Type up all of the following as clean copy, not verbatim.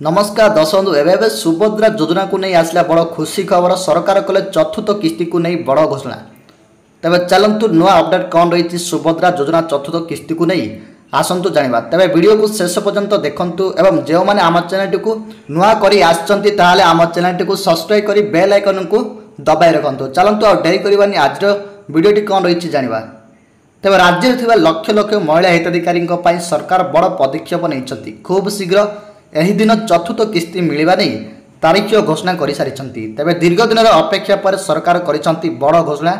नमस्कार दर्शक एवं सुभद्रा योजना को नहीं आसला बड़ खुशी खबर सरकार कले चतुर्थ किस्ती को नहीं बड़ घोषणा। तेज चलतु नुआ अपडेट कौन रही सुभद्रा योजना चतुर्थ किस्ती को नहीं आसतु जाना। तेज वीडियो को शेष पर्यंत देखूँ एवं जो मैंने आम चैनल को नुआ कर आम चैनल को सब्सक्राइब कर बेल आइकन को दबाई रखु। चलतु आ डेरी करवानी आज वीडियोटी कौन रही जाना। तेज राज्य में लक्ष लक्ष महिला हिताधिकारी सरकार बड़ पदक्षेप नहीं खूब शीघ्र यही दिन चतुर्थ किस्ती मिलवा नहीं तारीख घोषणा कर सारी। तेज दीर्घ दिन अपेक्षा पर सरकार कर बड़ घोषणा।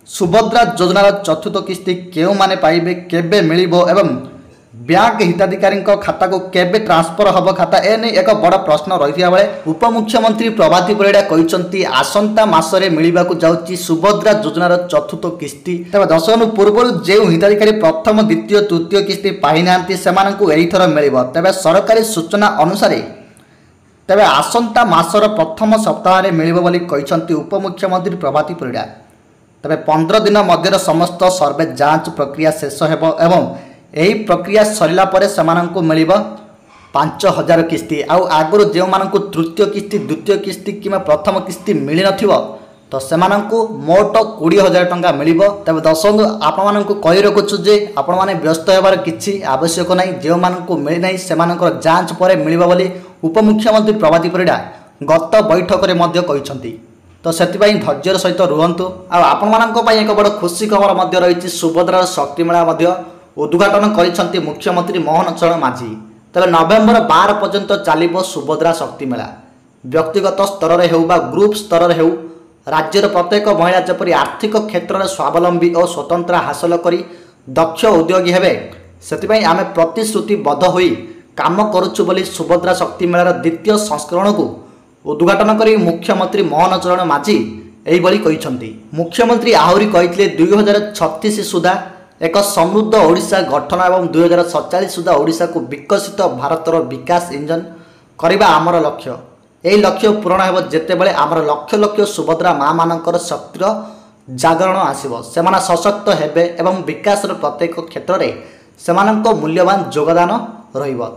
सुभद्रा योजनार चतुर्थ किस्ती क्यों माने पाइबे केबे मिलिबो एवं बैंक हिताधिकारी खाता को केबे ट्रांसफर हम खाता एने एक बड़ प्रश्न रही बेले उपमुख्यमंत्री प्रभाती परिड़ा कहते आसंता मासरे मिलवाकू जाउची सुभद्रा योजनार चतुर्थ किस्ती। तेज 10 दिन पूर्व जो हिताधिकारी प्रथम द्वितीय तृतीय किस्ती पाई नांती सेमानंकु एही थर मिलिबो। तेज सरकारी सूचना अनुसार तेज आसंता मासर प्रथम सप्ताह मिलिबो बोली कहते उपमुख्यमंत्री प्रभाती परिड़ा। तेज 15 दिन मध्य समस्त सर्वे जांच प्रक्रिया शेष हेबो एवं यही प्रक्रिया सरला पर सेमानंकु मिलिबो 5000 किस्ती। आगुरी जो मानकु तृतीय किस्ती द्वितीय किस्ती कि प्रथम किस्ती मिल नथिबो तो सेमानंकु मोट 20000 टंका मिलिबो। तबे दर्शक आपण मानकु कहि रखुछु जे आपण माने व्यस्त हेबार किछि आवश्यक नै। जो मानकु मिल नै सेमानकर जांच पर मिलिबो बोली उपमुख्यमंत्री प्रभाती परिड़ा गत बैठक रे मध्य कहिसंती। तो सेतिबाई धैर्यर सहित रुहंतु। आपण मानक पई एक बड़ खुशी खबर मध्य रही सुभद्रा शक्ति मेला मध्य उद्घाटन करिसंती मुख्यमंत्री मोहन चरण माझी। तेज नवेम्बर 12 पर्यंत चलिबो सुभद्रा शक्ति मेला। व्यक्तिगत स्तर रे हेउ बा ग्रुप स्तर रे हेउ राज्यर प्रत्येक महिला जपरी आर्थिक क्षेत्र में स्वावलंबी और स्वतंत्र हासिल करी दक्ष उद्योगी हेबे सेतिबाई आमे प्रतिश्रुतिबद्ध होई काम करूछु बोली सुभद्रा शक्ति मेलार द्वितीय संस्करण को उद्घाटन करी मुख्यमंत्री मोहन चरण माझी एही बली कहिसंती। मुख्यमंत्री आहुरी कहितले 2036 सुधा एक समृद्ध ओडिशा गठन एवं 2047 सुधा ओडिशा को विकसित भारतर विकास इंजन करबा आमर लक्ष्य। यही लक्ष्य पूरण हेब जेतेबेले आमर लक्ष लक्ष सुभद्रा माँ मानकर शक्तिर जागरण आसिबो सेमाना सशक्त हेबे एवं विकासर प्रत्येक क्षेत्र में सेमानंको मूल्यवान योगदान रहिबो।